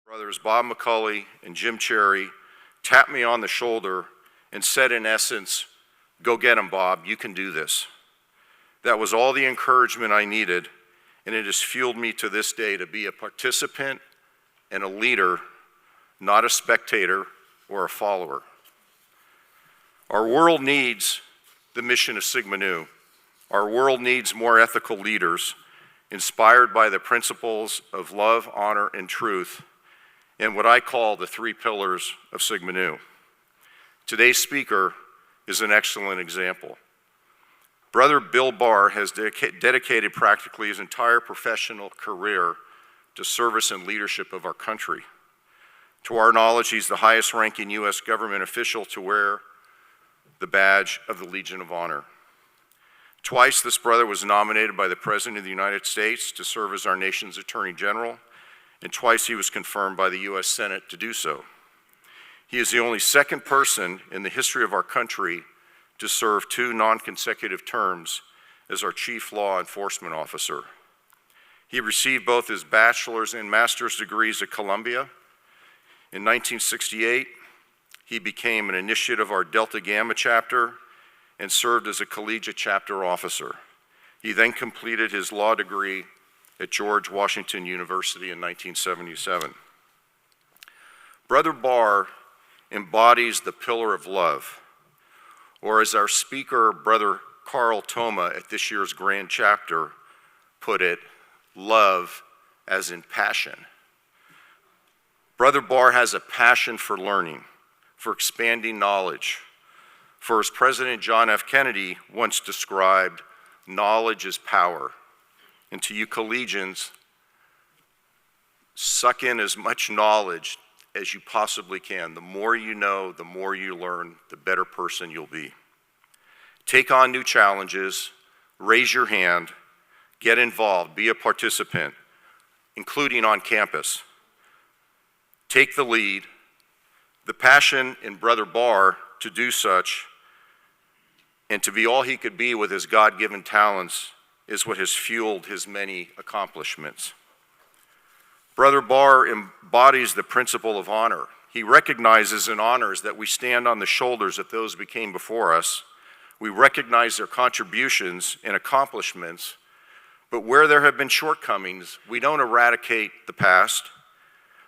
Brothers Bob McCulley and Jim Cherry tapped me on the shoulder and said, in essence, "Go get him, Bob, you can do this." That was all the encouragement I needed, and it has fueled me to this day to be a participant and a leader, not a spectator or a follower. Our world needs the mission of Sigma Nu. Our world needs more ethical leaders inspired by the principles of love, honor, and truth, and what I call the 3 pillars of Sigma Nu. Today's speaker is an excellent example. Brother Bill Barr has dedicated practically his entire professional career to service and leadership of our country. To our knowledge, he's the highest ranking U.S. government official to wear the badge of the Legion of Honor. Twice this brother was nominated by the President of the United States to serve as our nation's Attorney General, and twice he was confirmed by the U.S. Senate to do so. He is the only second person in the history of our country to serve 2 non-consecutive terms as our Chief Law Enforcement Officer. He received both his bachelor's and master's degrees at Columbia. In 1968, he became an initiate of our Delta Gamma chapter and served as a collegiate chapter officer. He then completed his law degree at George Washington University in 1977. Brother Barr embodies the pillar of love, or as our speaker, Brother Carl Thoma, at this year's Grand Chapter put it, love as in passion. Brother Barr has a passion for learning, for expanding knowledge. For as President John F. Kennedy once described, knowledge is power. And to you collegians, suck in as much knowledge as you possibly can. The more you know, the more you learn, the better person you'll be. Take on new challenges, raise your hand, get involved, be a participant, including on campus. Take the lead. The passion in Brother Barr to do such and to be all he could be with his God-given talents is what has fueled his many accomplishments. Brother Barr embodies the principle of honor. He recognizes and honors that we stand on the shoulders of those who came before us. We recognize their contributions and accomplishments, but where there have been shortcomings, we don't eradicate the past,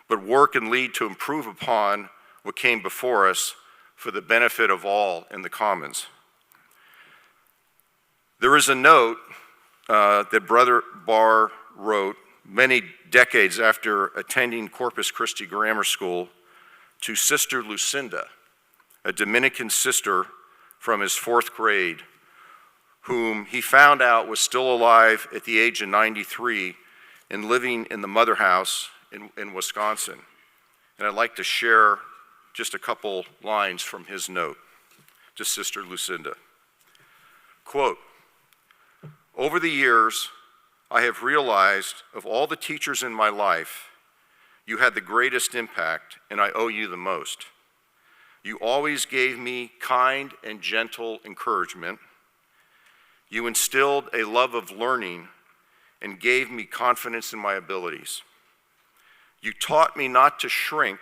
but work and lead to improve upon what came before us for the benefit of all in the commons. There is a note that Brother Barr wrote many decades after attending Corpus Christi Grammar School to Sister Lucinda, a Dominican sister from his 4th grade, whom he found out was still alive at the age of 93 and living in the mother house in Wisconsin. And I'd like to share just a couple lines from his note to Sister Lucinda. Quote, "Over the years, I have realized of all the teachers in my life, you had the greatest impact, and I owe you the most. You always gave me kind and gentle encouragement. You instilled a love of learning and gave me confidence in my abilities. You taught me not to shrink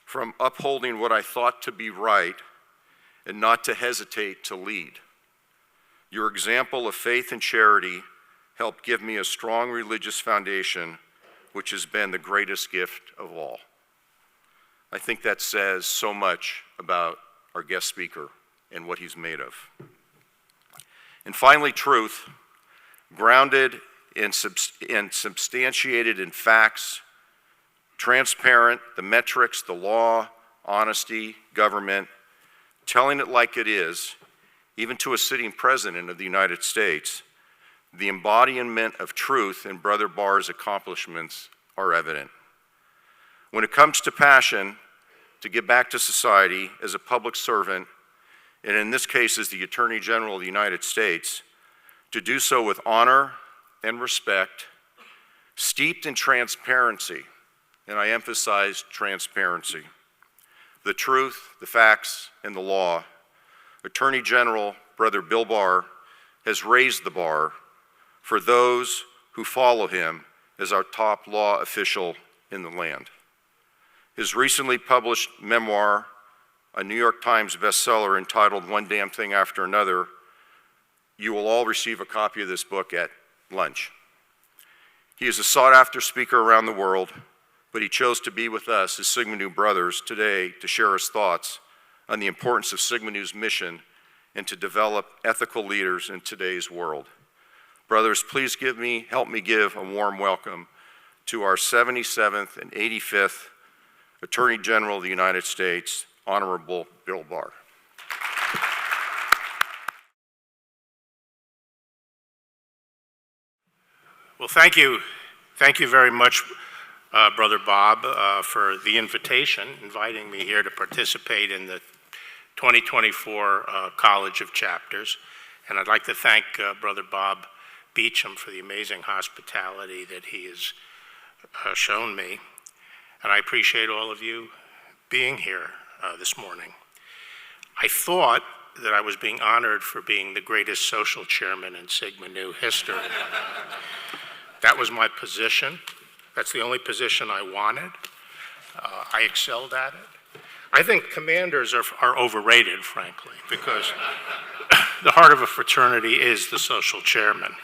from upholding what I thought to be right and not to hesitate to lead. Your example of faith and charity helped give me a strong religious foundation, which has been the greatest gift of all." I think that says so much about our guest speaker and what he's made of. And finally, truth, grounded and substantiated in facts, transparent, the metrics, the law, honesty, government, telling it like it is, even to a sitting president of the United States. The embodiment of truth in Brother Barr's accomplishments are evident. When it comes to passion, to give back to society as a public servant, and in this case as the Attorney General of the United States, to do so with honor and respect, steeped in transparency, and I emphasize transparency, the truth, the facts, and the law, Attorney General Brother Bill Barr has raised the bar for those who follow him as our top law official in the land. His recently published memoir, a New York Times bestseller entitled One Damn Thing After Another, you will all receive a copy of this book at lunch. He is a sought-after speaker around the world, but he chose to be with us, his Sigma Nu brothers, today to share his thoughts on the importance of Sigma Nu's mission and to develop ethical leaders in today's world. Brothers, please help me give a warm welcome to our 77th and 85th Attorney General of the United States, Honorable Bill Barr. Well, thank you. Thank you very much, Brother Bob, for the invitation, inviting me here to participate in the 2024 College of Chapters. And I'd like to thank Brother Bob Beecham for the amazing hospitality that he has shown me. And I appreciate all of you being here this morning. I thought that I was being honored for being the greatest social chairman in Sigma Nu history. That was my position. That's the only position I wanted. I excelled at it. I think commanders are overrated, frankly, because the heart of a fraternity is the social chairman.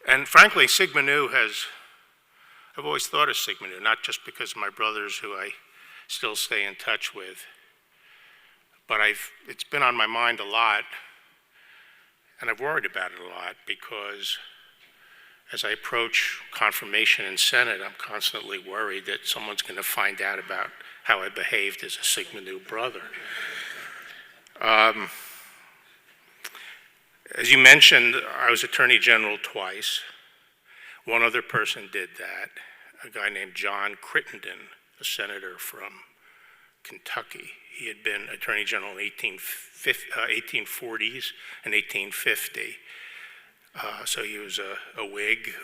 And frankly, Sigma Nu I've always thought of Sigma Nu, not just because of my brothers who I still stay in touch with, but it's been on my mind a lot, and I've worried about it a lot because as I approach confirmation in Senate, I'm constantly worried that someone's going to find out about how I behaved as a Sigma Nu brother. As you mentioned, I was Attorney General twice. One other person did that, a guy named John Crittenden, a senator from Kentucky. He had been Attorney General in 1840s and 1850. So he was a Whig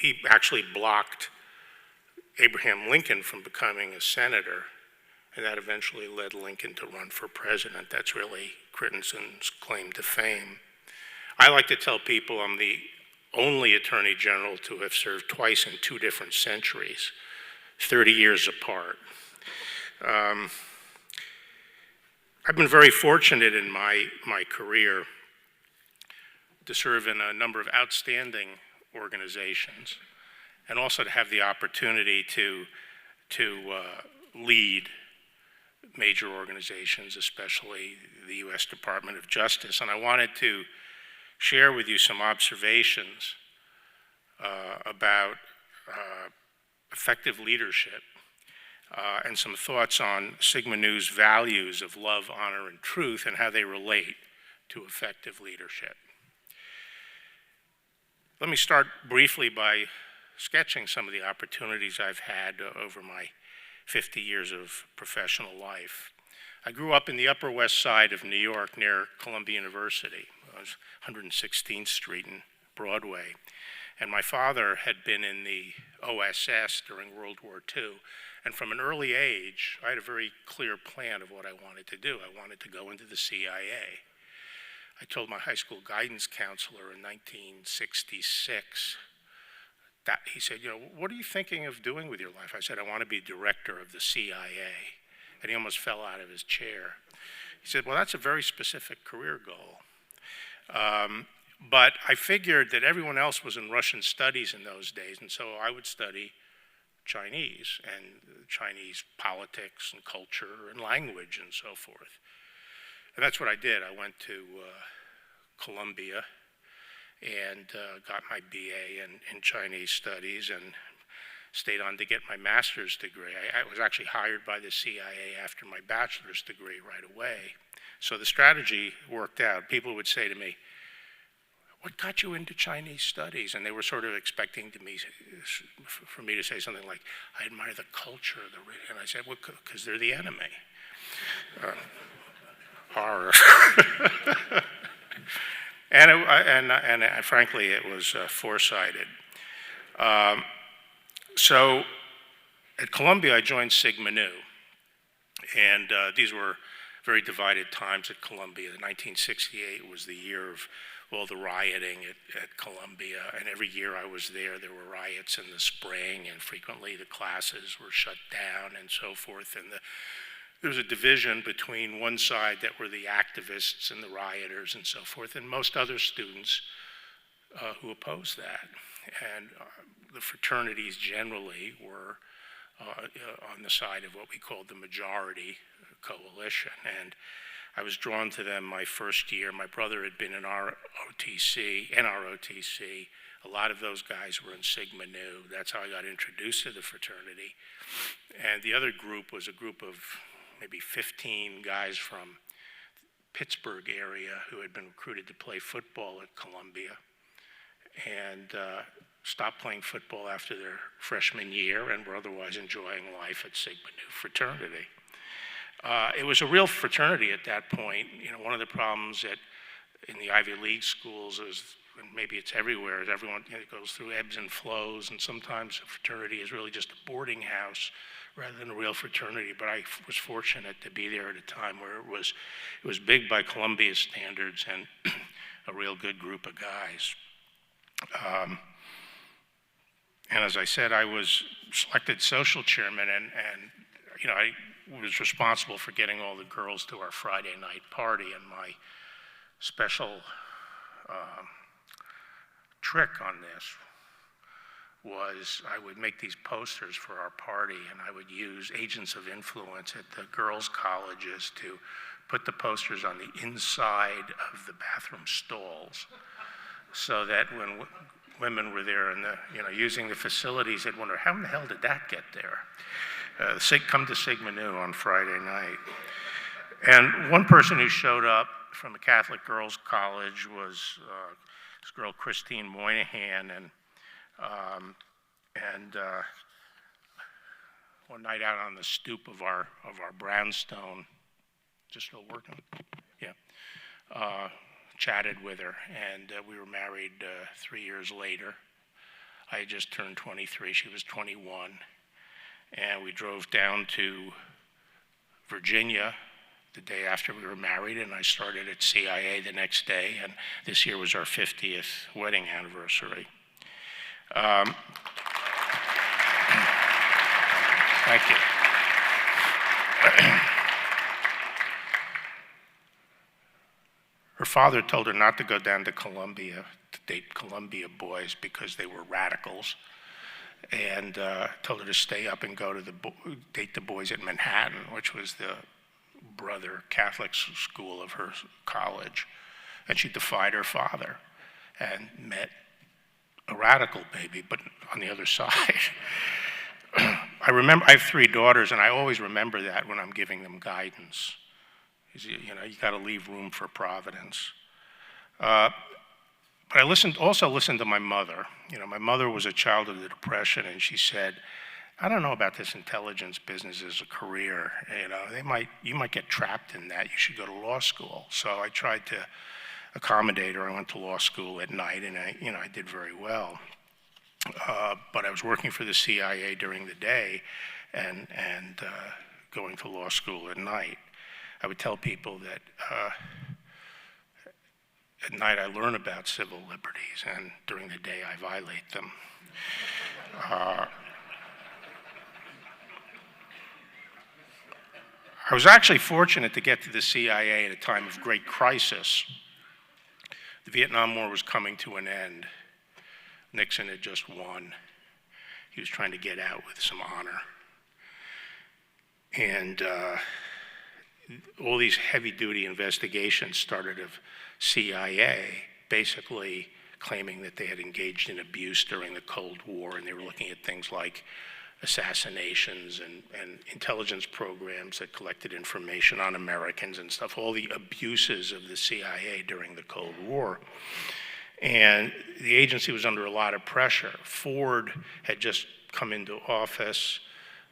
he actually blocked Abraham Lincoln from becoming a senator, and that eventually led Lincoln to run for president. That's really Crittenden's claim to fame. I like to tell people I'm the only Attorney General to have served twice in 2 different centuries, 30 years apart. I've been very fortunate in my career to serve in a number of outstanding organizations and also to have the opportunity to lead major organizations, especially the U.S. Department of Justice. And I wanted to share with you some observations about effective leadership and some thoughts on Sigma Nu's values of love, honor, and truth and how they relate to effective leadership. Let me start briefly by sketching some of the opportunities I've had over my 50 years of professional life. I grew up in the Upper West Side of New York near Columbia University. It was 116th Street and Broadway. And my father had been in the OSS during World War II. And from an early age, I had a very clear plan of what I wanted to do. I wanted to go into the CIA. I told my high school guidance counselor in 1966 that he said, what are you thinking of doing with your life? I said, I want to be director of the CIA. And he almost fell out of his chair. He said, well, that's a very specific career goal. But I figured that everyone else was in Russian studies in those days, and so I would study Chinese and Chinese politics and culture and language and so forth. And that's what I did. I went to Columbia and got my BA in Chinese studies and stayed on to get my master's degree. I was actually hired by the CIA after my bachelor's degree right away. So the strategy worked out. People would say to me, what got you into Chinese studies? And they were sort of expecting for me to say something like, I admire the culture. And I said, well, because they're the enemy. Horror. and frankly, it was foresighted. So at Columbia, I joined Sigma Nu. And these were very divided times at Columbia. 1968 was the year of all the rioting at Columbia. And every year I was there, there were riots in the spring, and frequently the classes were shut down and so forth. And there was a division between one side that were the activists and the rioters and so forth, and most other students who opposed that. And the fraternities generally were on the side of what we called the majority coalition. And I was drawn to them my first year. My brother had been in our OTC. A lot of those guys were in Sigma Nu. That's how I got introduced to the fraternity. And the other group was a group of maybe 15 guys from Pittsburgh area who had been recruited to play football at Columbia and stopped playing football after their freshman year and were otherwise enjoying life at Sigma Nu fraternity. It was a real fraternity at that point. You know, one of the problems in the Ivy League schools is, and maybe it's everywhere, is everyone goes through ebbs and flows, and sometimes a fraternity is really just a boarding house rather than a real fraternity. But I was fortunate to be there at a time where it was big by Columbia standards and a real good group of guys. And as I said, I was selected social chairman, and you know, I was responsible for getting all the girls to our Friday night party. And my special trick on this was I would make these posters for our party, and I would use agents of influence at the girls' colleges to put the posters on the inside of the bathroom stalls, so that when women were there and using the facilities, they'd wonder, how in the hell did that get there? Come to Sigma Nu on Friday night. And one person who showed up from a Catholic girls' college was this girl, Christine Moynihan, and one night out on the stoop of our brownstone, just still working, yeah, chatted with her, and we were married 3 years later. I had just turned 23, she was 21, and we drove down to Virginia the day after we were married, and I started at CIA the next day, and this year was our 50th wedding anniversary. Thank you. Her father told her not to go down to Columbia to date Columbia boys because they were radicals, and told her to stay up and go to date the boys at Manhattan, which was the brother Catholic school of her college. And she defied her father and met a radical baby, but on the other side. I have 3 daughters, and I always remember that when I'm giving them guidance. You got to leave room for providence. But I also listened to my mother. My mother was a child of the Depression, and she said, I don't know about this intelligence business as a career. You might get trapped in that. You should go to law school. So I tried to accommodate her. I went to law school at night, and I did very well. But I was working for the CIA during the day and going to law school at night. I would tell people that at night I learn about civil liberties, and during the day I violate them. I was actually fortunate to get to the CIA at a time of great crisis. The Vietnam War was coming to an end. Nixon had just won. He was trying to get out with some honor. And all these heavy-duty investigations started of CIA, basically claiming that they had engaged in abuse during the Cold War, and they were looking at things like assassinations and intelligence programs that collected information on Americans and stuff, all the abuses of the CIA during the Cold War. And the agency was under a lot of pressure. Ford had just come into office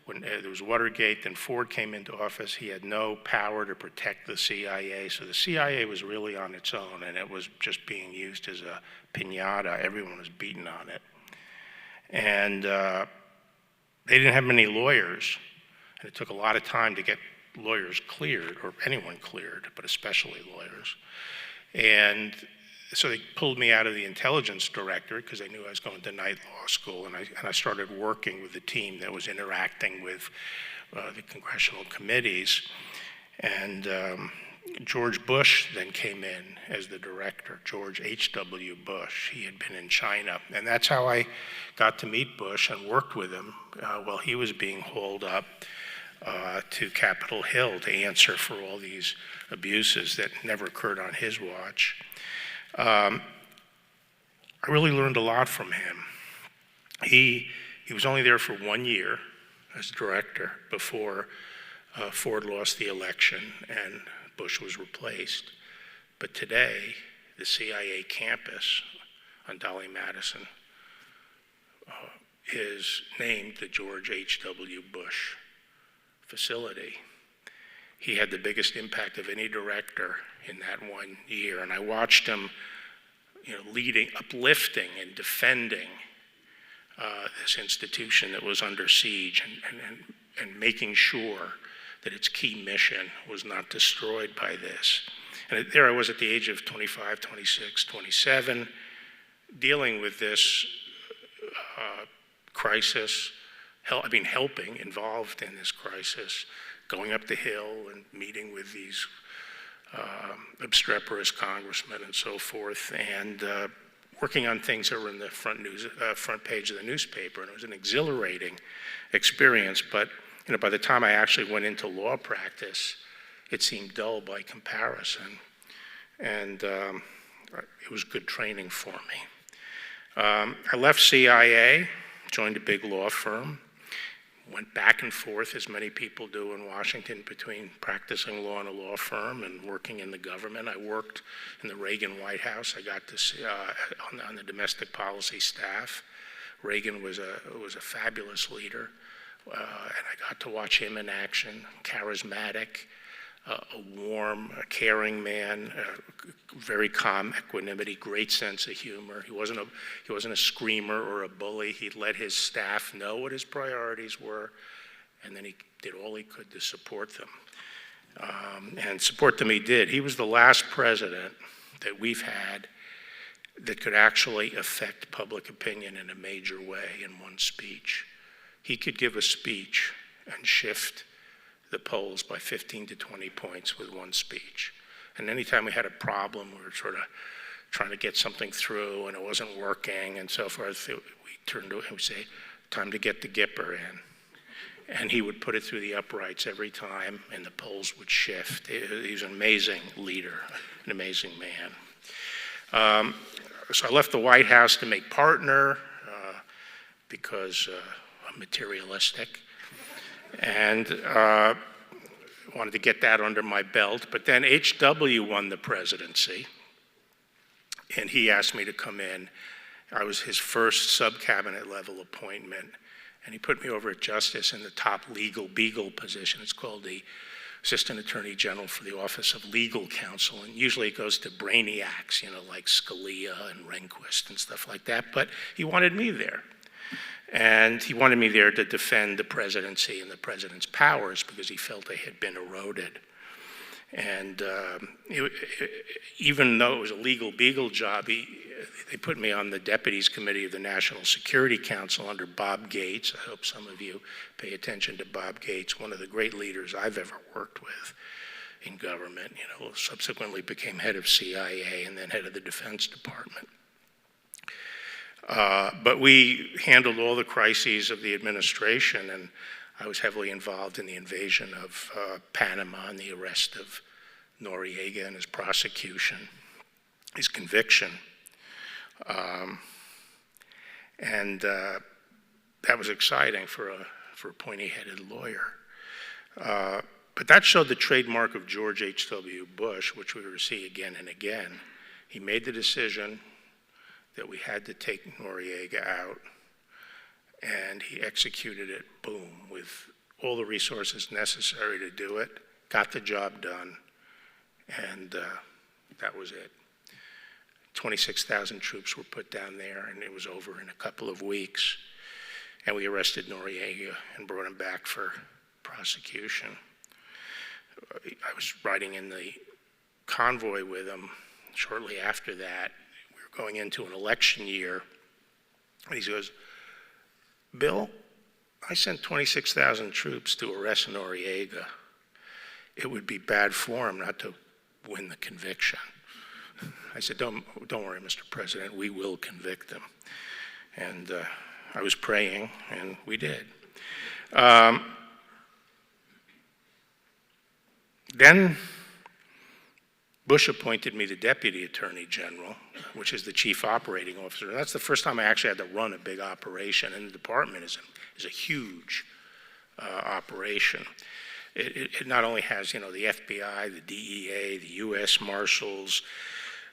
when there was Watergate, then Ford came into office. He had no power to protect the CIA, so the CIA was really on its own, and it was just being used as a piñata. Everyone was beating on it. And they didn't have many lawyers, and it took a lot of time to get lawyers cleared, or anyone cleared, but especially lawyers. And So they pulled me out of the intelligence director because they knew I was going to night law school, and I started working with the team that was interacting with the congressional committees. And George Bush then came in as the director, George H.W. Bush. He had been in China, and that's how I got to meet Bush and worked with him while he was being hauled up to Capitol Hill to answer for all these abuses that never occurred on his watch. I really learned a lot from him. He was only there for 1 year as director before Ford lost the election and Bush was replaced. But today, the CIA campus on Dolly Madison is named the George H.W. Bush facility. He had the biggest impact of any director in that 1 year, and I watched him, leading, uplifting, and defending this institution that was under siege, and making sure that its key mission was not destroyed by this. And there I was at the age of 25, 26, 27, dealing with this crisis, helping, involved in this crisis, going up the Hill and meeting with these obstreperous congressmen and so forth, and working on things that were in the front page of the newspaper. And it was an exhilarating experience, but by the time I actually went into law practice, it seemed dull by comparison, and it was good training for me. I left CIA, joined a big law firm, went back and forth, as many people do in Washington, between practicing law in a law firm and working in the government. I worked in the Reagan White House. I got to see on the domestic policy staff. Reagan was a fabulous leader, and I got to watch him in action. Charismatic, a warm, caring man, very calm equanimity, great sense of humor. He wasn't a screamer or a bully. He let his staff know what his priorities were, and then he did all he could to support them. And support them he did. He was the last president that we've had that could actually affect public opinion in a major way in one speech. He could give a speech and shift the polls by 15 to 20 points with one speech. And anytime we had a problem, we were sort of trying to get something through and it wasn't working and so forth, we turned to him and would say, time to get the Gipper in. And he would put it through the uprights every time and the polls would shift. He was an amazing leader, an amazing man. So I left the White House to make partner because I'm materialistic. And wanted to get that under my belt. But then H.W. won the presidency, and he asked me to come in. I was his first sub-cabinet level appointment, and he put me over at Justice in the top legal beagle position. It's called the Assistant Attorney General for the Office of Legal Counsel, and usually it goes to brainiacs, like Scalia and Rehnquist and stuff like that, but he wanted me there. And he wanted me there to defend the presidency and the president's powers because he felt they had been eroded. And even though it was a legal beagle job, they put me on the Deputies Committee of the National Security Council under Bob Gates. I hope some of you pay attention to Bob Gates, one of the great leaders I've ever worked with in government. Subsequently became head of CIA and then head of the Defense Department. But we handled all the crises of the administration, and I was heavily involved in the invasion of Panama and the arrest of Noriega and his prosecution, his conviction. And that was exciting for a pointy-headed lawyer. But that showed the trademark of George H.W. Bush, which we were to see again and again. He made the decision that we had to take Noriega out, and he executed it, boom, with all the resources necessary to do it, got the job done, and that was it. 26,000 troops were put down there, and it was over in a couple of weeks, and we arrested Noriega and brought him back for prosecution. I was riding in the convoy with him shortly after that, we were going into an election year, and he goes, Bill, I sent 26,000 troops to arrest Noriega. It would be bad form not to win the conviction. I said, don't worry, Mr. President, we will convict them. And I was praying, and we did. Then Bush appointed me the Deputy Attorney General, which is the Chief Operating Officer. And that's the first time I actually had to run a big operation, and the department is a huge operation. It not only has, the FBI, the DEA, the U.S. Marshals,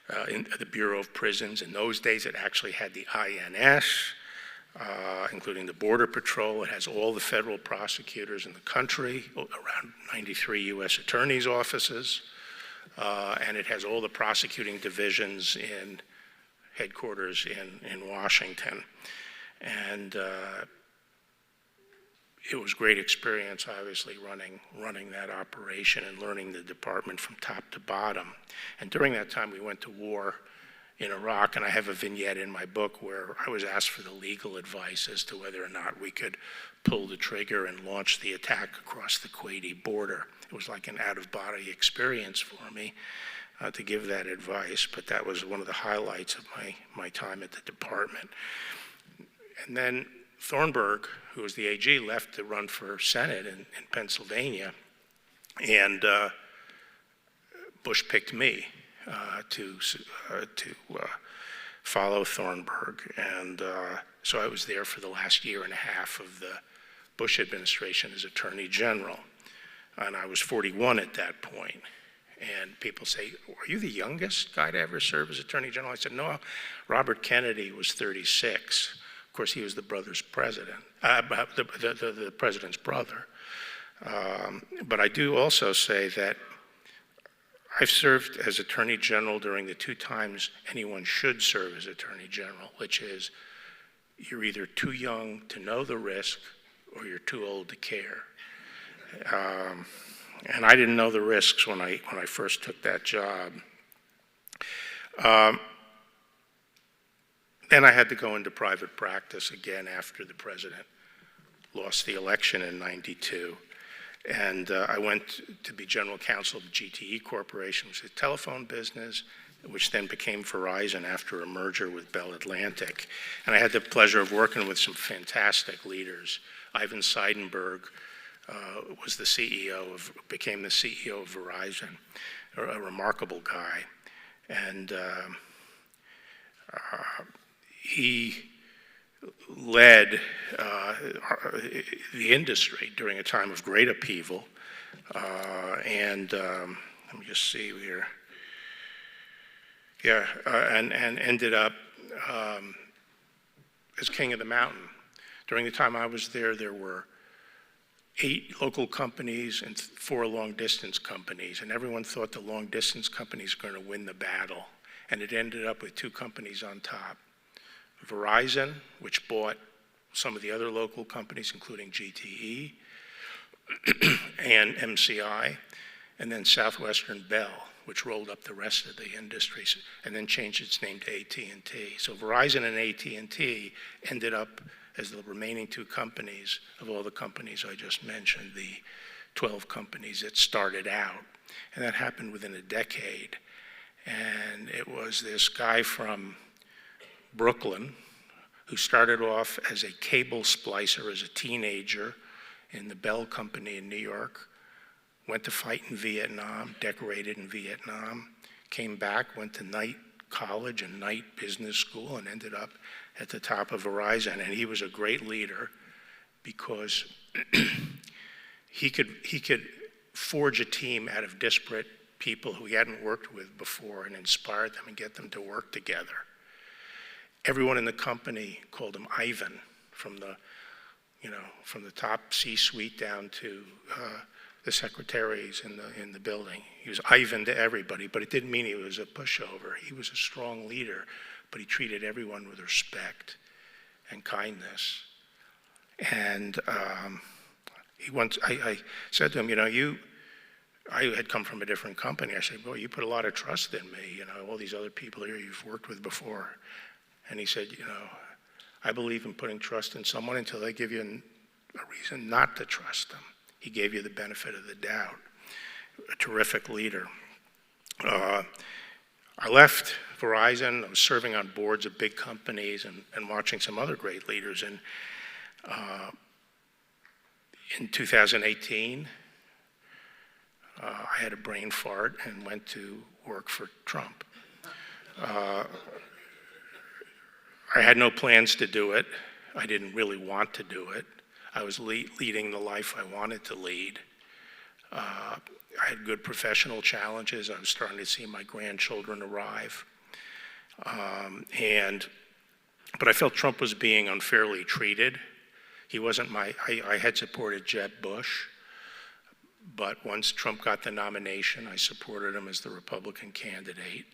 the Bureau of Prisons. In those days, it actually had the INS, including the Border Patrol. It has all the federal prosecutors in the country, around 93 U.S. attorneys' offices, and it has all the prosecuting divisions in headquarters in Washington. And it was great experience, obviously, running that operation and learning the department from top to bottom. And during that time, we went to war in Iraq, and I have a vignette in my book where I was asked for the legal advice as to whether or not we could pull the trigger and launch the attack across the Kuwaiti border. It was like an out-of-body experience for me to give that advice, but that was one of the highlights of my time at the department. And then Thornburg, who was the AG, left to run for Senate in Pennsylvania, and Bush picked me to follow Thornburg, and so I was there for the last year and a half of the Bush administration as Attorney General, and I was 41 at that point. And people say, are you the youngest guy to ever serve as Attorney General? I said, no, Robert Kennedy was 36. Of course, he was the brother's president, the president's brother. But I do also say that I've served as Attorney General during the 2 times anyone should serve as Attorney General, which is you're either too young to know the risk or you're too old to care. And I didn't know the risks when I first took that job. Then I had to go into private practice again after the president lost the election in '92. And I went to be general counsel of the GTE Corporation, which is a telephone business, which then became Verizon after a merger with Bell Atlantic. And I had the pleasure of working with some fantastic leaders. Ivan Seidenberg was the became the CEO of Verizon, a remarkable guy. And he led the industry during a time of great upheaval. Let me just see here. Yeah, and ended up as king of the mountain. During the time I was there, there were 8 local companies and 4 long-distance companies, and everyone thought the long-distance companies were going to win the battle, and it ended up with 2 companies on top. Verizon, which bought some of the other local companies, including GTE and MCI, and then Southwestern Bell, which rolled up the rest of the industries and then changed its name to AT&T. So Verizon and AT&T ended up as the remaining 2 companies of all the companies I just mentioned, the 12 companies that started out. And that happened within a decade. And it was this guy from Brooklyn who started off as a cable splicer as a teenager in the Bell Company in New York, went to fight in Vietnam, decorated in Vietnam, came back, went to night college and night business school, and ended up at the top of Verizon. And he was a great leader because he could forge a team out of disparate people who he hadn't worked with before and inspire them and get them to work together. Everyone in the company called him Ivan, from the top C-suite down to the secretaries in the building. He was Ivan to everybody, but it didn't mean he was a pushover. He was a strong leader, but he treated everyone with respect and kindness. And I said to him, I had come from a different company. I said, "Boy, you put a lot of trust in me, all these other people here you've worked with before." And he said, "I believe in putting trust in someone until they give you a reason not to trust them." He gave you the benefit of the doubt. A terrific leader. I left Verizon. I was serving on boards of big companies and watching some other great leaders. And in 2018, I had a brain fart and went to work for Trump. I had no plans to do it. I didn't really want to do it. I was leading the life I wanted to lead. I had good professional challenges. I was starting to see my grandchildren arrive. But I felt Trump was being unfairly treated. He wasn't I had supported Jeb Bush, but once Trump got the nomination, I supported him as the Republican candidate.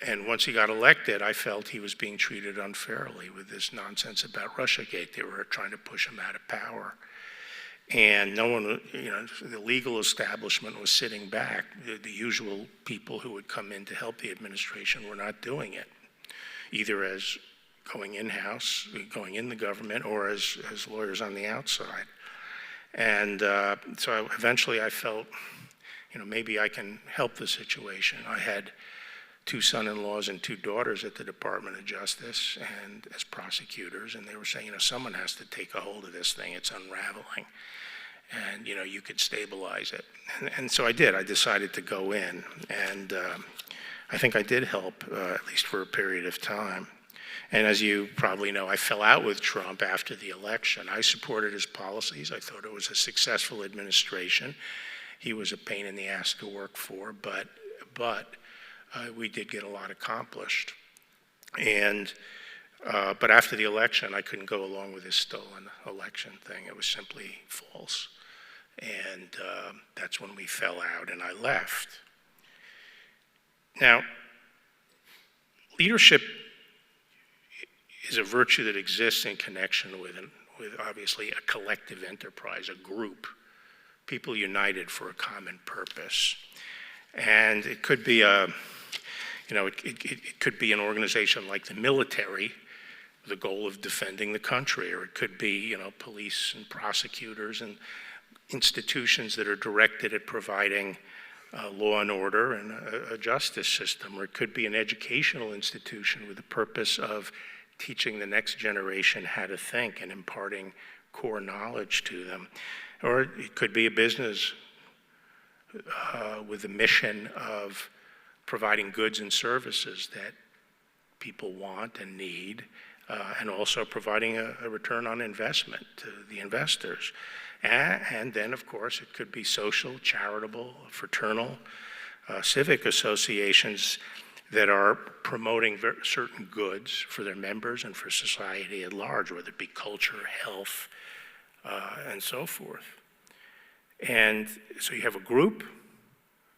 And once he got elected, I felt he was being treated unfairly with this nonsense about Russiagate. They were trying to push him out of power. And no one, the legal establishment was sitting back. The usual people who would come in to help the administration were not doing it, either as going in-house, going in the government, or as lawyers on the outside. And so eventually I felt, maybe I can help the situation. I had 2 son-in-laws and 2 daughters at the Department of Justice and as prosecutors, and they were saying, someone has to take a hold of this thing. It's unraveling. And, you could stabilize it. And so I did. I decided to go in. And I think I did help, at least for a period of time. And as you probably know, I fell out with Trump after the election. I supported his policies. I thought it was a successful administration. He was a pain in the ass to work for, but we did get a lot accomplished. And but after the election, I couldn't go along with this stolen election thing. It was simply false. And that's when we fell out and I left. Now, leadership is a virtue that exists in connection with obviously a collective enterprise, a group, people united for a common purpose. And it could be it could be an organization like the military, with the goal of defending the country, or it could be, police and prosecutors and institutions that are directed at providing law and order and a justice system, or it could be an educational institution with the purpose of teaching the next generation how to think and imparting core knowledge to them, or it could be a business with the mission of providing goods and services that people want and need, and also providing a return on investment to the investors. And then, of course, it could be social, charitable, fraternal, civic associations that are promoting certain goods for their members and for society at large, whether it be culture, health, and so forth. And so you have a group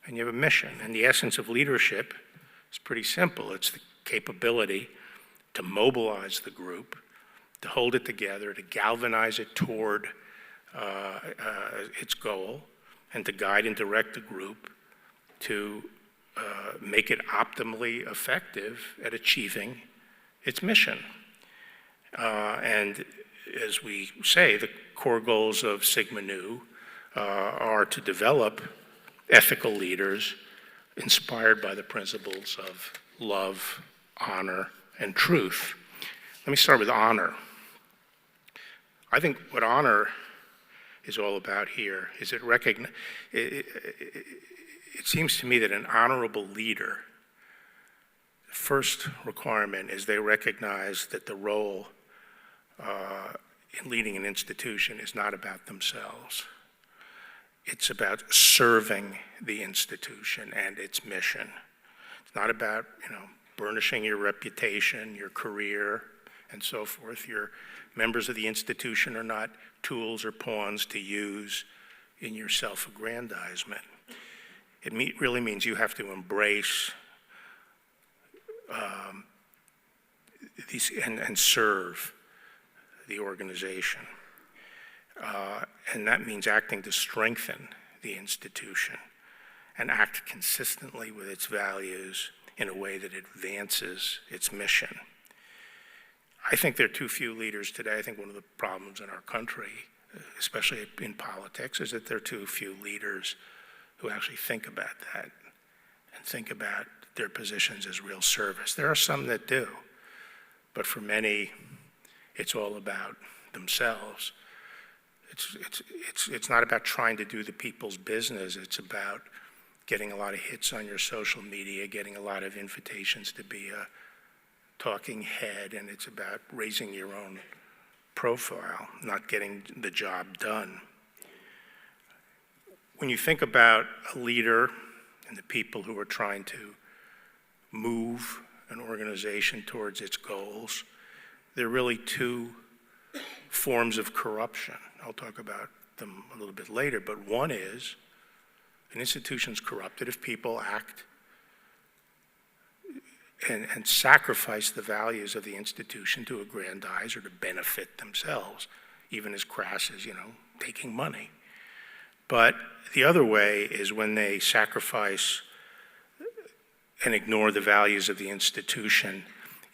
and you have a mission. And the essence of leadership is pretty simple. It's the capability to mobilize the group, to hold it together, to galvanize it toward its goal, and to guide and direct the group to make it optimally effective at achieving its mission. And as we say, the core goals of Sigma Nu are to develop ethical leaders inspired by the principles of love, honor, and truth. Let me start with honor. I think what honor is all about here is it seems to me that an honorable leader, the first requirement is they recognize that the role in leading an institution is not about themselves. It's about serving the institution and its mission. It's not about, burnishing your reputation, your career, and so forth. Your members of the institution are not tools or pawns to use in your self-aggrandizement. It really means you have to embrace these and serve the organization. And that means acting to strengthen the institution and act consistently with its values in a way that advances its mission. I think there are too few leaders today. I think one of the problems in our country, especially in politics, is that there are too few leaders who actually think about that and think about their positions as real service. There are some that do, but for many, it's all about themselves. It's not about trying to do the people's business. It's about getting a lot of hits on your social media, getting a lot of invitations to be a talking head, and it's about raising your own profile, not getting the job done. When you think about a leader and the people who are trying to move an organization towards its goals, there are really two forms of corruption. I'll talk about them a little bit later, but one is an institution's corrupted if people act and sacrifice the values of the institution to aggrandize or to benefit themselves, even as crass as, taking money. But the other way is when they sacrifice and ignore the values of the institution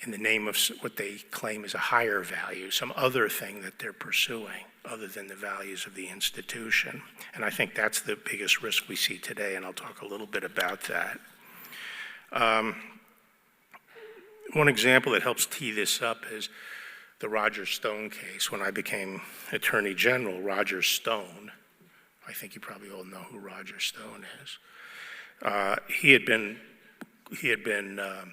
in the name of what they claim is a higher value, some other thing that they're pursuing other than the values of the institution. And I think that's the biggest risk we see today, and I'll talk a little bit about that. One example that helps tee this up is the Roger Stone case. When I became Attorney General, Roger Stone, I think you probably all know who Roger Stone is. He had been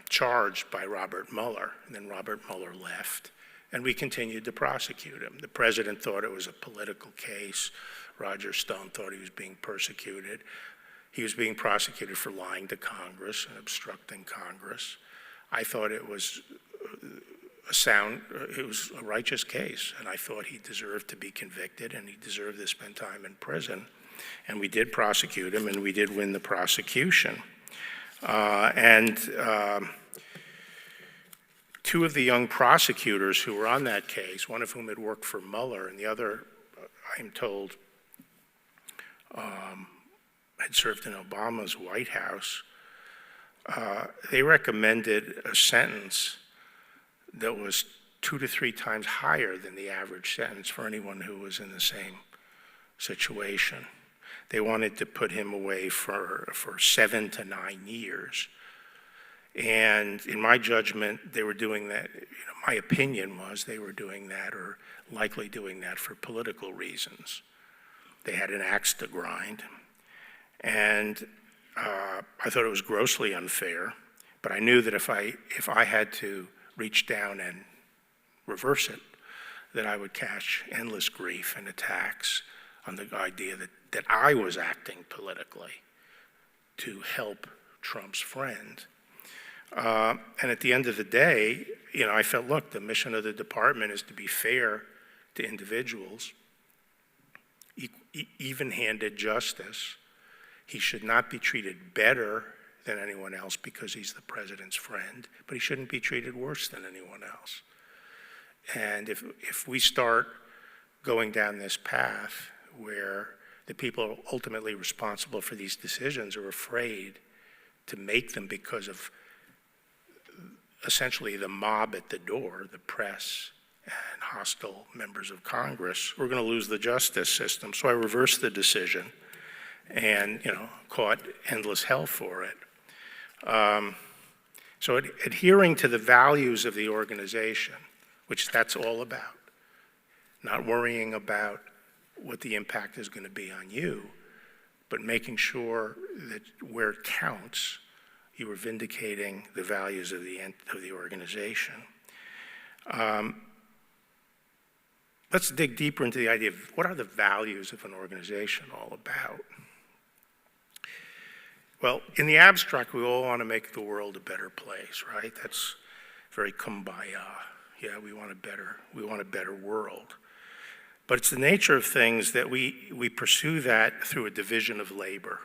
charged by Robert Mueller, and then Robert Mueller left, and we continued to prosecute him. The president thought it was a political case. Roger Stone thought he was being persecuted. He was being prosecuted for lying to Congress and obstructing Congress. I thought it was a righteous case, and I thought he deserved to be convicted, and he deserved to spend time in prison. And we did prosecute him, and we did win the prosecution. Two of the young prosecutors who were on that case, one of whom had worked for Mueller, and the other, I'm told, had served in Obama's White House, they recommended a sentence that was 2 to 3 times higher than the average sentence for anyone who was in the same situation. They wanted to put him away for 7 to 9 years. And in my judgment, they were doing that, my opinion was they were doing that or likely doing that for political reasons. They had an axe to grind. And I thought it was grossly unfair, but I knew that if I had to reach down and reverse it, that I would catch endless grief and attacks on the idea that I was acting politically to help Trump's friend. And at the end of the day, I felt, look, the mission of the department is to be fair to individuals, even-handed justice. He should not be treated better than anyone else because he's the president's friend, but he shouldn't be treated worse than anyone else. And if we start going down this path where the people ultimately responsible for these decisions are afraid to make them because of essentially the mob at the door, the press and hostile members of Congress, we're going to lose the justice system. So I reversed the decision and, caught endless hell for it. So adhering to the values of the organization, which that's all about, not worrying about what the impact is going to be on you, but making sure that where it counts, you are vindicating the values of the organization. Let's dig deeper into the idea of what are the values of an organization all about? Well, in the abstract, we all want to make the world a better place, right? That's very kumbaya. Yeah, we want a better world. But it's the nature of things that we pursue that through a division of labor.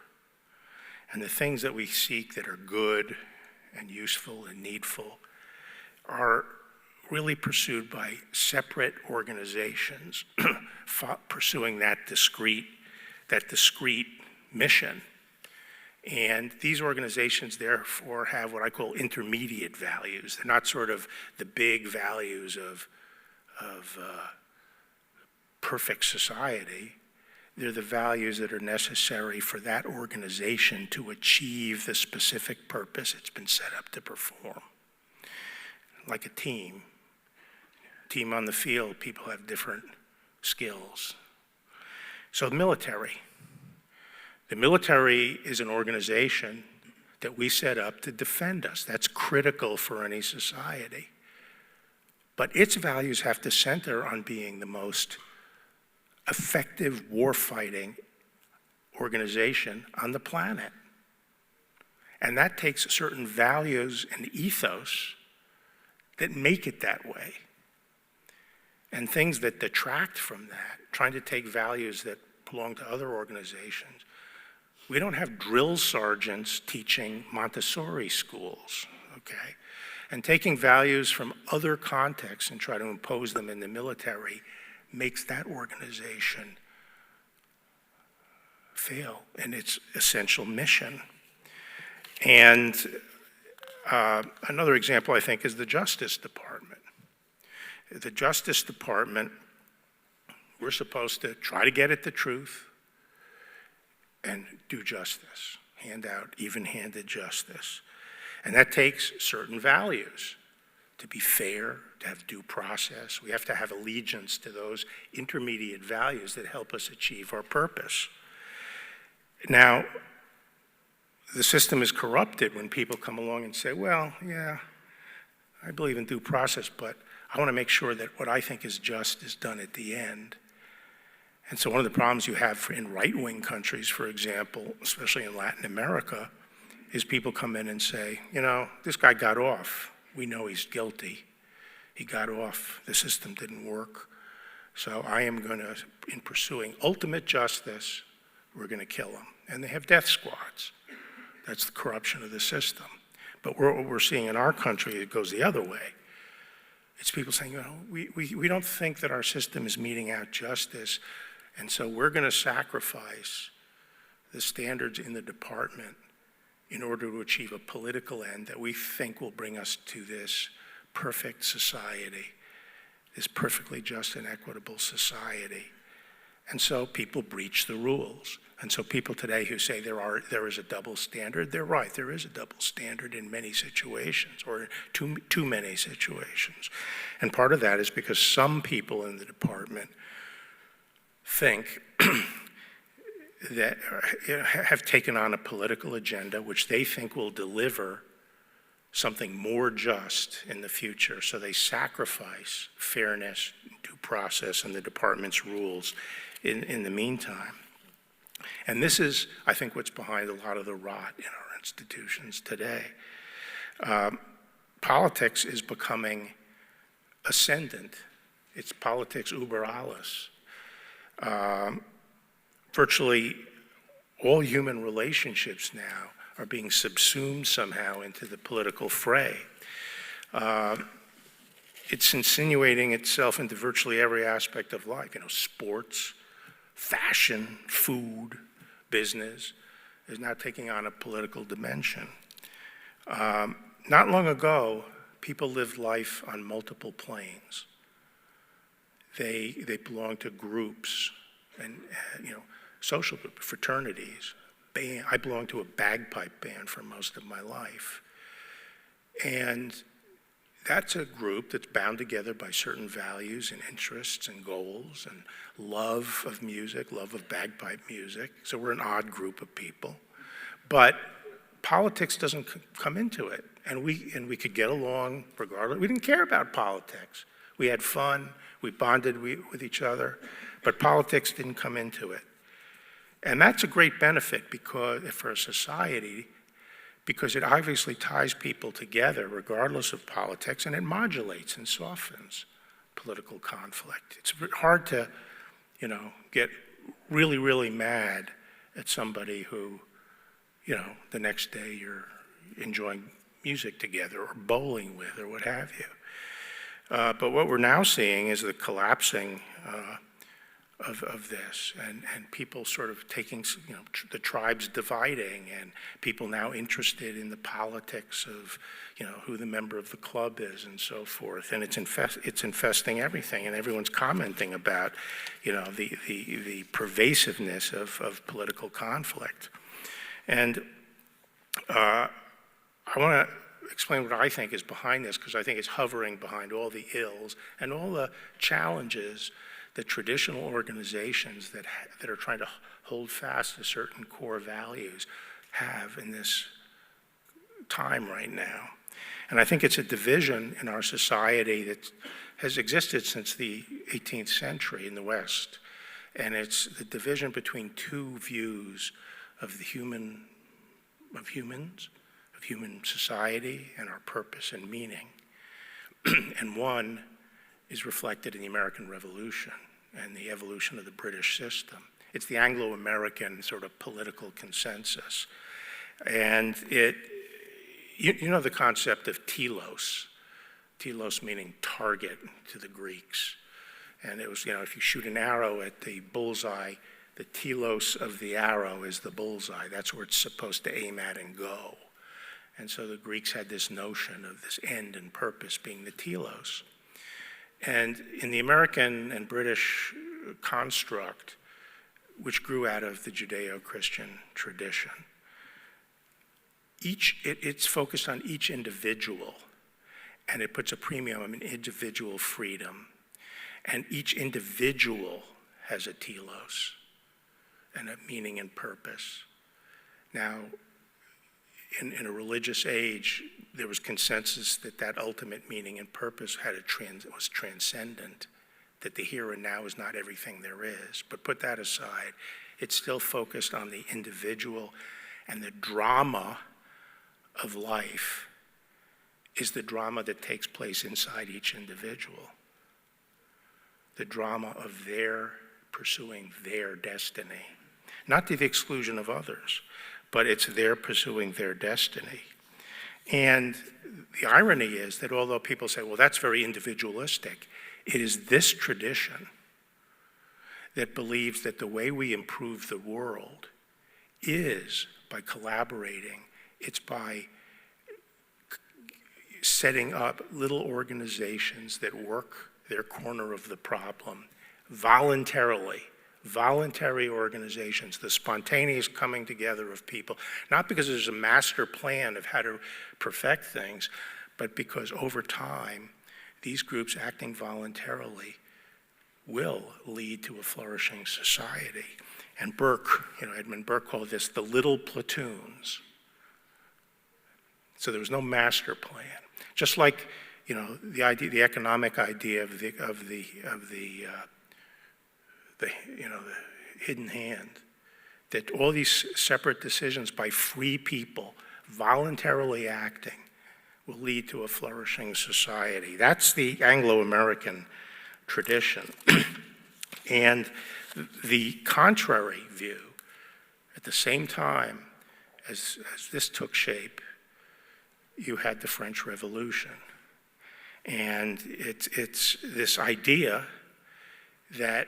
And the things that we seek that are good and useful and needful are really pursued by separate organizations pursuing that discrete mission. And these organizations, therefore, have what I call intermediate values. They're not sort of the big values of perfect society. They're the values that are necessary for that organization to achieve the specific purpose it's been set up to perform. Like a team on the field, people have different skills. So the military is an organization that we set up to defend us. That's critical for any society. But its values have to center on being the most effective warfighting organization on the planet. And that takes certain values and ethos that make it that way. And things that detract from that, trying to take values that belong to other organizations. We don't have drill sergeants teaching Montessori schools, okay? And taking values from other contexts and try to impose them in the military makes that organization fail in its essential mission. And another example, I think, is the Justice Department. The Justice Department, we're supposed to try to get at the truth and do justice, hand out even-handed justice. And that takes certain values. To be fair, to have due process. We have to have allegiance to those intermediate values that help us achieve our purpose. Now, the system is corrupted when people come along and say, well, yeah, I believe in due process, but I want to make sure that what I think is just is done at the end. And so one of the problems you have in right-wing countries, for example, especially in Latin America, is people come in and say, you know, this guy got off. We know he's guilty. He got off. The system didn't work. So I am going to, in pursuing ultimate justice, we're going to kill him. And they have death squads. That's the corruption of the system. But what we're seeing in our country, it goes the other way. It's people saying, you know, we don't think that our system is meting out justice, and so we're going to sacrifice the standards in the department in order to achieve a political end that we think will bring us to this perfect society, this perfectly just and equitable society. And so people breach the rules. And so people today who say there is a double standard, they're right, there is a double standard in many situations, or too many situations. And part of that is because some people in the department think that have taken on a political agenda which they think will deliver something more just in the future. So they sacrifice fairness, due process, and the department's rules in the meantime. And this is, I think, what's behind a lot of the rot in our institutions today. Politics is becoming ascendant. It's politics uber alles. Virtually all human relationships now are being subsumed somehow into the political fray. It's insinuating itself into virtually every aspect of life, you know, sports, fashion, food, business is now taking on a political dimension. Not long ago, people lived life on multiple planes. They belonged to groups and, you know, social groups, fraternities. I belonged to a bagpipe band for most of my life. And that's a group that's bound together by certain values and interests and goals and love of music, love of bagpipe music. So we're an odd group of people. But politics doesn't come into it. And we could get along regardless. We didn't care about politics. We had fun. We bonded with each other. But politics didn't come into it. And that's a great benefit for a society, because it obviously ties people together regardless of politics, and it modulates and softens political conflict. It's hard to, you know, get really, really mad at somebody who, you know, the next day you're enjoying music together or bowling with or what have you. But what we're now seeing is the collapsing of this, and people sort of taking, the tribes dividing, and people now interested in the politics of, who the member of the club is and so forth. And it's infesting everything, and everyone's commenting about, the pervasiveness of political conflict. And I want to explain what I think is behind this, because I think it's hovering behind all the ills and all the challenges that traditional organizations that are trying to hold fast to certain core values have in this time right now. And I think it's a division in our society that has existed since the 18th century in the West. And it's the division between two views of human society and our purpose and meaning. And one is reflected in the American Revolution and the evolution of the British system. It's the Anglo-American sort of political consensus. And you know the concept of telos meaning target to the Greeks. And it was, if you shoot an arrow at the bullseye, the telos of the arrow is the bullseye. That's where it's supposed to aim at and go. And so the Greeks had this notion of this end and purpose being the telos. And in the American and British construct, which grew out of the Judeo-Christian tradition, it's focused on each individual, and it puts a premium on individual freedom. And each individual has a telos and a meaning and purpose. Now, in a religious age, there was consensus that ultimate meaning and purpose was transcendent, that the here and now is not everything there is. But put that aside, it's still focused on the individual, and the drama of life is the drama that takes place inside each individual. The drama of their pursuing their destiny, not to the exclusion of others, but it's their pursuing their destiny. And the irony is that although people say, well, that's very individualistic, it is this tradition that believes that the way we improve the world is by collaborating. It's by setting up little organizations that work their corner of the problem voluntarily. Voluntary organizations, the spontaneous coming together of people, not because there's a master plan of how to perfect things, but because over time, these groups acting voluntarily will lead to a flourishing society. And Burke, Edmund Burke called this the little platoons. So there was no master plan. Just like, the economic idea of the hidden hand, that all these separate decisions by free people voluntarily acting will lead to a flourishing society. That's the Anglo-American tradition. And the contrary view, at the same time as this took shape, you had the French Revolution. And it's this idea that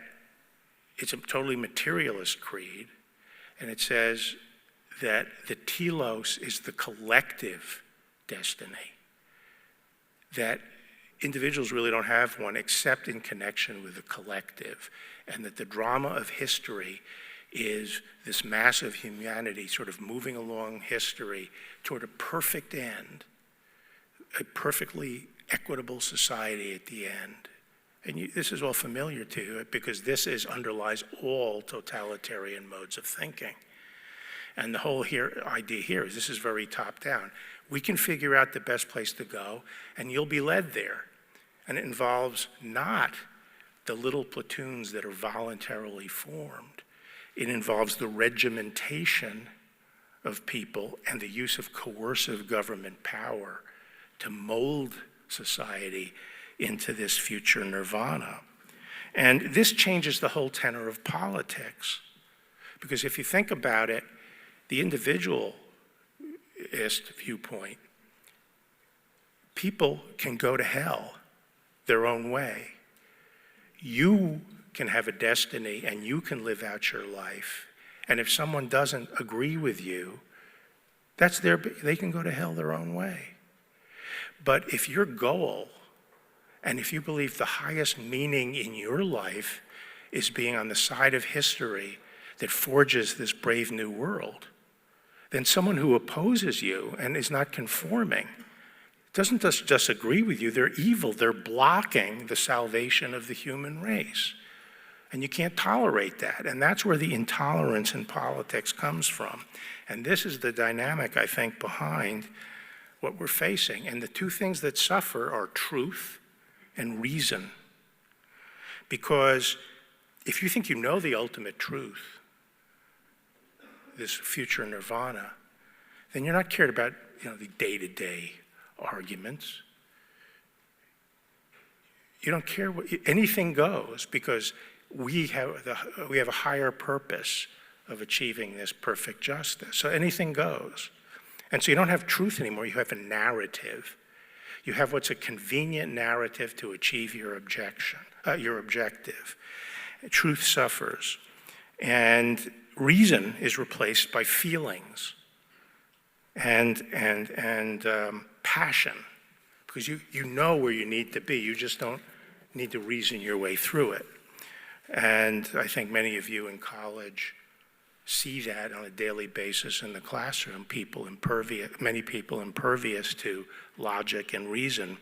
it's a totally materialist creed, and it says that the telos is the collective destiny, that individuals really don't have one except in connection with the collective, and that the drama of history is this massive humanity sort of moving along history toward a perfect end, a perfectly equitable society at the end. And this is all familiar to you because this underlies all totalitarian modes of thinking. And the whole idea here is this is very top down. We can figure out the best place to go, and you'll be led there. And it involves not the little platoons that are voluntarily formed. It involves the regimentation of people and the use of coercive government power to mold society into this future nirvana. And this changes the whole tenor of politics. Because if you think about it, the individualist viewpoint, people can go to hell their own way. You can have a destiny and you can live out your life. And if someone doesn't agree with you, they can go to hell their own way. But if your goal, and if you believe the highest meaning in your life is being on the side of history that forges this brave new world, then someone who opposes you and is not conforming doesn't just agree with you, they're evil. They're blocking the salvation of the human race. And you can't tolerate that. And that's where the intolerance in politics comes from. And this is the dynamic, I think, behind what we're facing. And the two things that suffer are truth and reason. Because if you think you know the ultimate truth, this future nirvana, then you're not cared about, the day-to-day arguments. You don't care anything goes, because we have a higher purpose of achieving this perfect justice. So anything goes. And so you don't have truth anymore, you have a narrative. You have what's a convenient narrative to achieve your objective. Truth suffers. And reason is replaced by feelings and passion, because you know where you need to be. You just don't need to reason your way through it. And I think many of you in college see that on a daily basis in the classroom, many people impervious to logic and reason.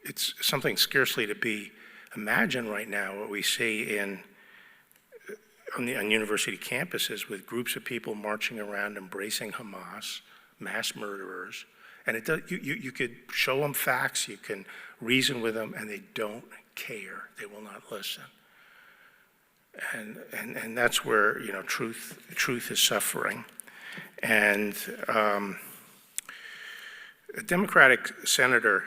It's something scarcely to be imagined right now, what we see on university campuses with groups of people marching around embracing Hamas, mass murderers. And you could show them facts, you can reason with them, and they don't care. They will not listen. And that's where truth is suffering. And a Democratic senator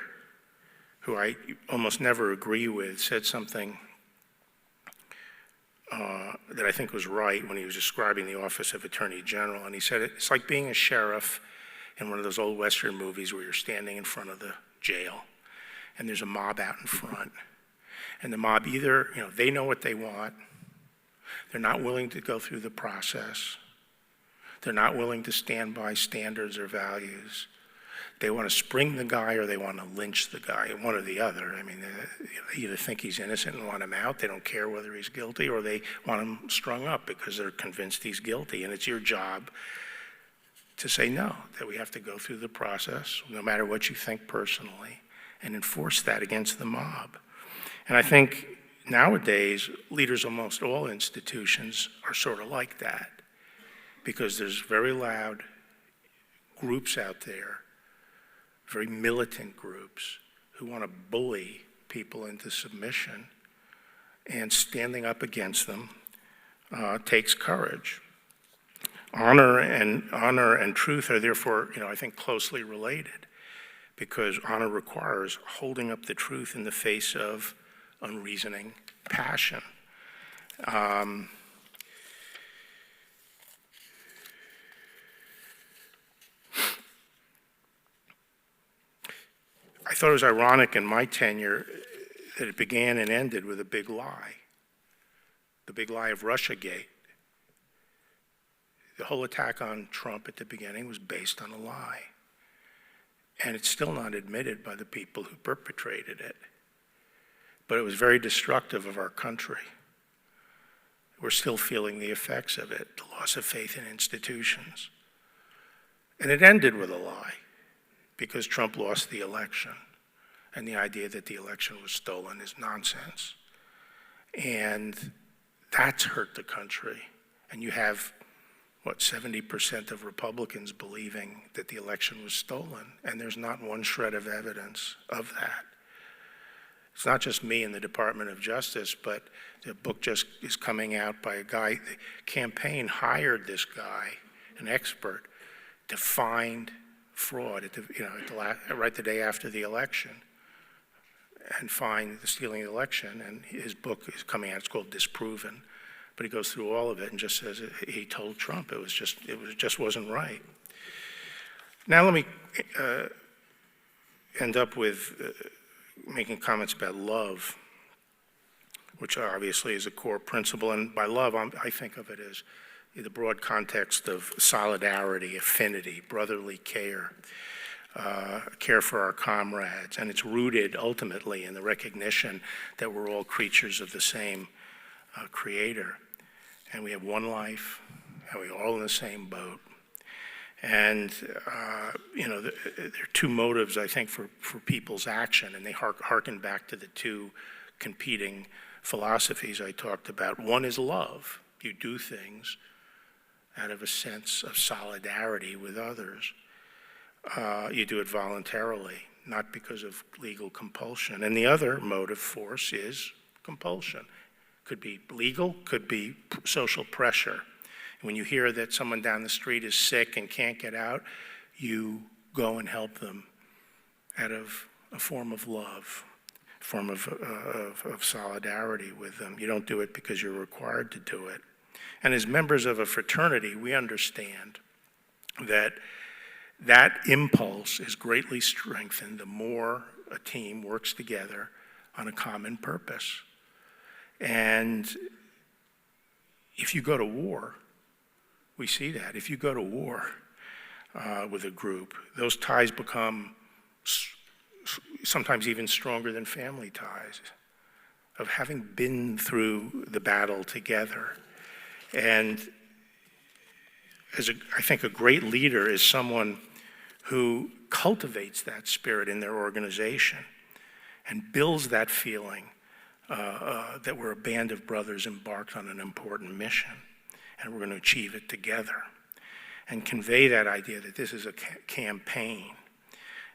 who I almost never agree with said something that I think was right when he was describing the office of Attorney General. And he said, it's like being a sheriff in one of those old Western movies where you're standing in front of the jail and there's a mob out in front. And the mob either, they know what they want, they're not willing to go through the process, they're not willing to stand by standards or values. They want to spring the guy or they want to lynch the guy, one or the other. I mean, they either think he's innocent and want him out, they don't care whether he's guilty, or they want him strung up because they're convinced he's guilty. And it's your job to say no, that we have to go through the process, no matter what you think personally, and enforce that against the mob. And I think nowadays, leaders of almost all institutions are sort of like that, because there's very loud groups out there, very militant groups who want to bully people into submission, and standing up against them takes courage. Honor and truth are therefore, I think, closely related, because honor requires holding up the truth in the face of unreasoning passion. I thought it was ironic in my tenure that it began and ended with a big lie, the big lie of Russiagate. The whole attack on Trump at the beginning was based on a lie. And it's still not admitted by the people who perpetrated it. But it was very destructive of our country. We're still feeling the effects of it, the loss of faith in institutions. And it ended with a lie, because Trump lost the election. And the idea that the election was stolen is nonsense. And that's hurt the country. And you have 70% of Republicans believing that the election was stolen, and there's not one shred of evidence of that. It's not just me in the Department of Justice, but the book just is coming out by a guy. The campaign hired this guy, an expert, to find fraud right the day after the election, and find the stealing of the election. And his book is coming out. It's called Disproven. But he goes through all of it and just says he told Trump it just wasn't right. Now let me end up with making comments about love, which obviously is a core principle. And by love, I think of it as the broad context of solidarity, affinity, brotherly care, care for our comrades. And it's rooted ultimately in the recognition that we're all creatures of the same Creator. And we have one life, and we're all in the same boat. And, there are two motives, I think, for people's action, and they harken back to the two competing philosophies I talked about. One is love. You do things out of a sense of solidarity with others. You do it voluntarily, not because of legal compulsion. And the other motive force is compulsion. Could be legal, could be social pressure. When you hear that someone down the street is sick and can't get out, you go and help them out of a form of love, a form of solidarity with them. You don't do it because you're required to do it. And as members of a fraternity, we understand that that impulse is greatly strengthened the more a team works together on a common purpose. And if you go to war, we see that. If you go to war with a group, those ties become sometimes even stronger than family ties, of having been through the battle together. And I think a great leader is someone who cultivates that spirit in their organization and builds that feeling that we're a band of brothers embarked on an important mission, and we're going to achieve it together, and convey that idea that this is a campaign.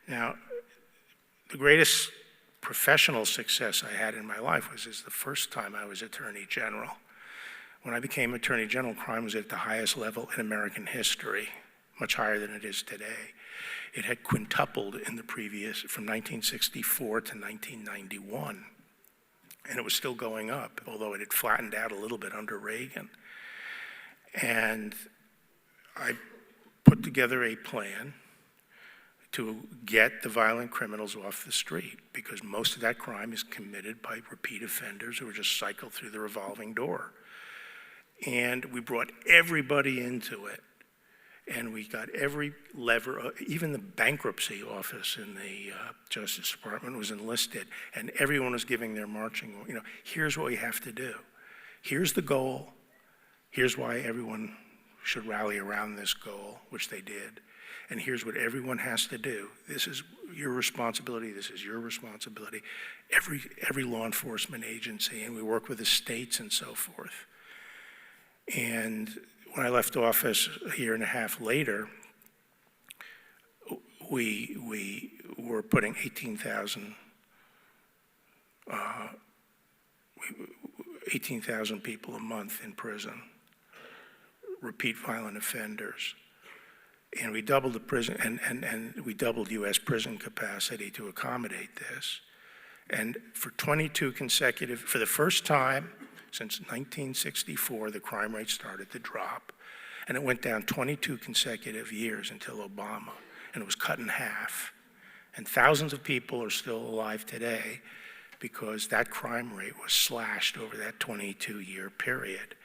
Now, the greatest professional success I had in my life was the first time I was Attorney General. When I became Attorney General, crime was at the highest level in American history, much higher than it is today. It had quintupled in the previous, from 1964 to 1991. And it was still going up, although it had flattened out a little bit under Reagan. And I put together a plan to get the violent criminals off the street, because most of that crime is committed by repeat offenders who are just cycled through the revolving door. And we brought everybody into it. And we got every lever, even the bankruptcy office in the Justice Department was enlisted, and everyone was giving their marching, here's what we have to do. Here's the goal. Here's why everyone should rally around this goal, which they did. And here's what everyone has to do. This is your responsibility. This is your responsibility. Every law enforcement agency, and we work with the states and so forth. And when I left office a year and a half later, we were putting 18,000 people a month in prison, repeat violent offenders. And we doubled the prison, and we doubled U.S. prison capacity to accommodate this. And for 22 consecutive, for the first time since 1964, the crime rate started to drop. And it went down 22 consecutive years until Obama, and it was cut in half. And thousands of people are still alive today because that crime rate was slashed over that 22-year period.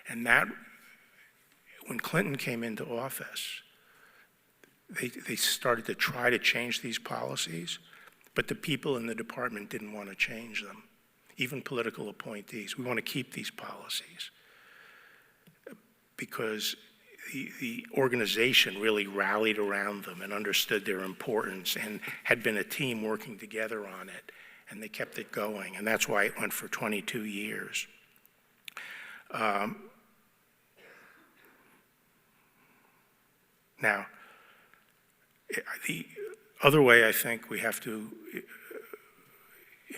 And that, when Clinton came into office, they started to try to change these policies, but the people in the department didn't want to change them. Even political appointees, we want to keep these policies because the organization really rallied around them and understood their importance and had been a team working together on it, and they kept it going, and that's why it went for 22 years. Now, the other way I think we have to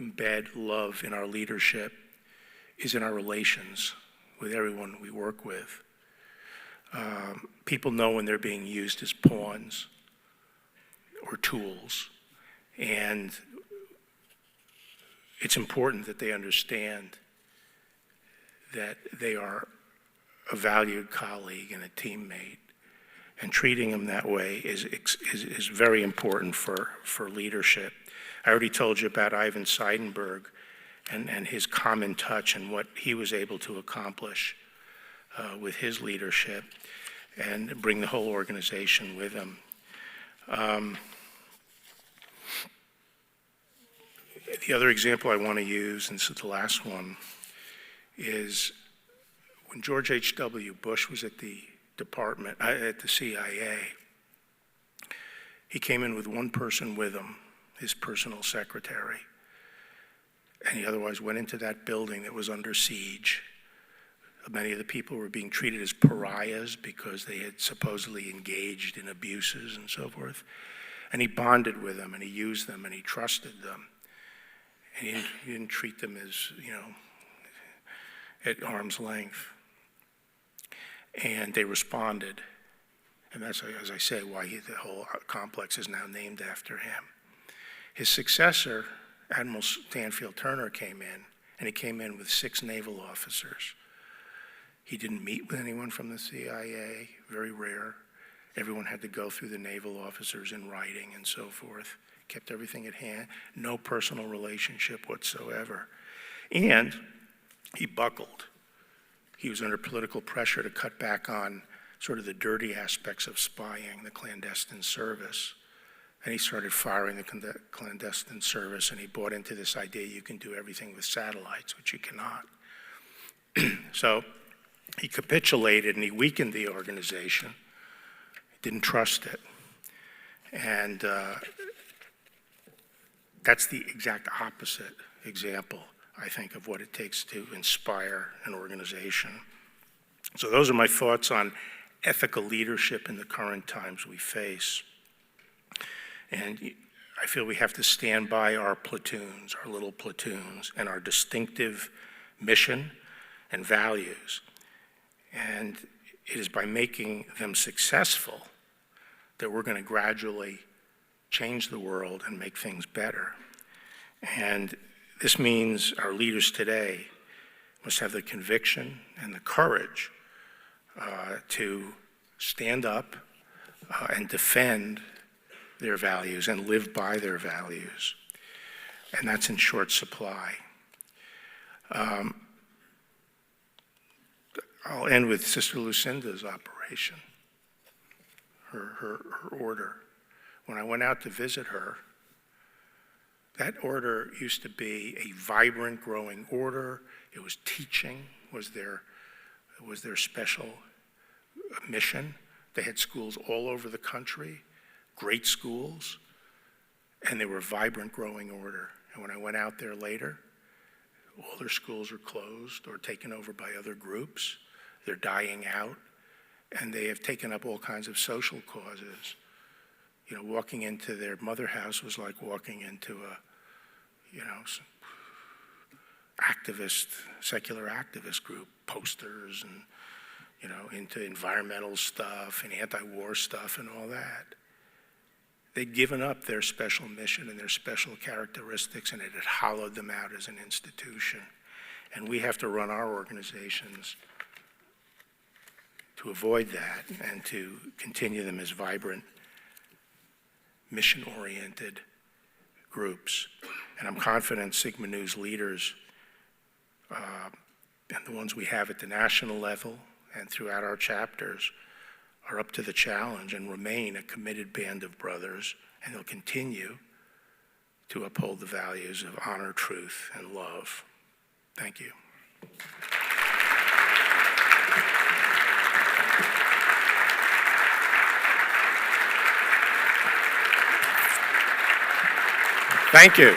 embed love in our leadership is in our relations with everyone we work with. People know when they're being used as pawns or tools, and it's important that they understand that they are a valued colleague and a teammate, And treating them that way is very important for leadership. I already told you about Ivan Seidenberg and his common touch and what he was able to accomplish with his leadership and bring the whole organization with him. The other example I want to use, and this is the last one, is when George H.W. Bush was at the CIA, he came in with one person with him, his personal secretary, and he otherwise went into that building that was under siege. Many of the people were being treated as pariahs because they had supposedly engaged in abuses and so forth. And he bonded with them, and he used them, and he trusted them. And he didn't treat them as, at arm's length. And they responded. And that's, as I say, why the whole complex is now named after him. His successor, Admiral Stanfield Turner, came in, and he came in with 6 naval officers. He didn't meet with anyone from the CIA, very rare. Everyone had to go through the naval officers in writing and so forth. Kept everything at hand, no personal relationship whatsoever. And he buckled. He was under political pressure to cut back on sort of the dirty aspects of spying, the clandestine service. And he started firing the clandestine service, and he bought into this idea you can do everything with satellites, which you cannot. So he capitulated and he weakened the organization. He didn't trust it. And that's the exact opposite example, I think, of what it takes to inspire an organization. So those are my thoughts on ethical leadership in the current times we face. And I feel we have to stand by our platoons, our little platoons, and our distinctive mission and values. And it is by making them successful that we're going to gradually change the world and make things better. And this means our leaders today must have the conviction and the courage to stand up and defend their values and live by their values. And that's in short supply. I'll end with Sister Lucinda's operation, her order. When I went out to visit her, that order used to be a vibrant, growing order. It was teaching, was their special mission. They had schools all over the country, great schools, and they were a vibrant, growing order. And when I went out there later, all their schools are closed or taken over by other groups. They're dying out, and they have taken up all kinds of social causes. Walking into their mother house was like walking into a, secular activist group, posters and, into environmental stuff and anti-war stuff and all that. They'd given up their special mission and their special characteristics, and it had hollowed them out as an institution. And we have to run our organizations to avoid that and to continue them as vibrant, mission-oriented groups. And I'm confident Sigma Nu's leaders, and the ones we have at the national level and throughout our chapters, are up to the challenge and remain a committed band of brothers, and they'll continue to uphold the values of honor, truth, and love. Thank you. Thank you.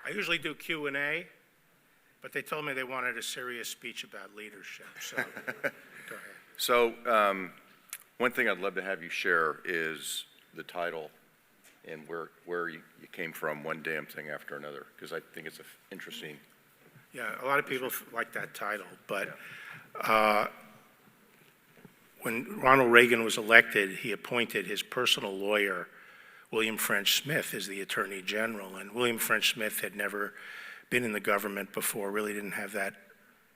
I usually do Q&A, but they told me they wanted a serious speech about leadership, so go ahead. So one thing I'd love to have you share is the title and where you came from, one damn thing after another, because I think it's interesting. Yeah, a lot of people like that title, but when Ronald Reagan was elected, he appointed his personal lawyer, William French Smith, as the Attorney General, and William French Smith had never been in the government before, really didn't have that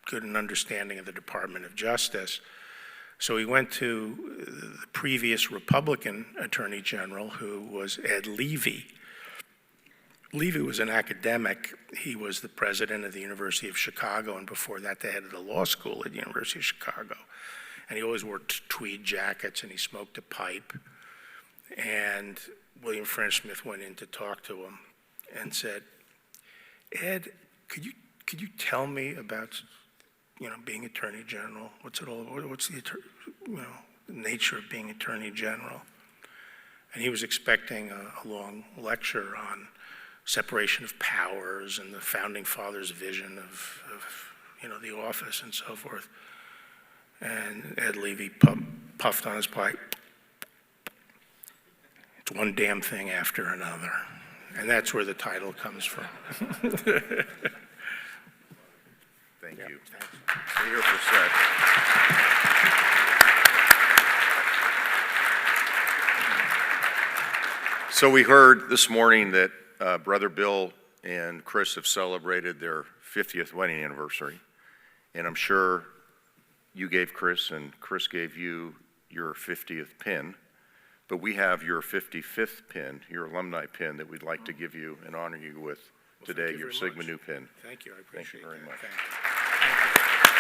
good an understanding of the Department of Justice. So he went to the previous Republican Attorney General, who was Ed Levy. Levy was an academic. He was the president of the University of Chicago, and before that, the head of the law school at the University of Chicago. And he always wore tweed jackets, and he smoked a pipe. And William French Smith went in to talk to him and said, "Ed, could you tell me about, being Attorney General? What's it all? What's the, the nature of being Attorney General?" And he was expecting a long lecture on separation of powers and the founding fathers' vision of the office and so forth. And Ed Levy puffed on his pipe. It's one damn thing after another. And that's where the title comes from. Thank you. We're here for a sec. So we heard this morning that Brother Bill and Chris have celebrated their 50th wedding anniversary. And I'm sure you gave Chris and Chris gave you your 50th pin. But we have your 55th pin, your alumni pin, that we'd like to give you and honor you with today, your Sigma Nu pin. Thank you. I appreciate it. Thank you very much. Thank you.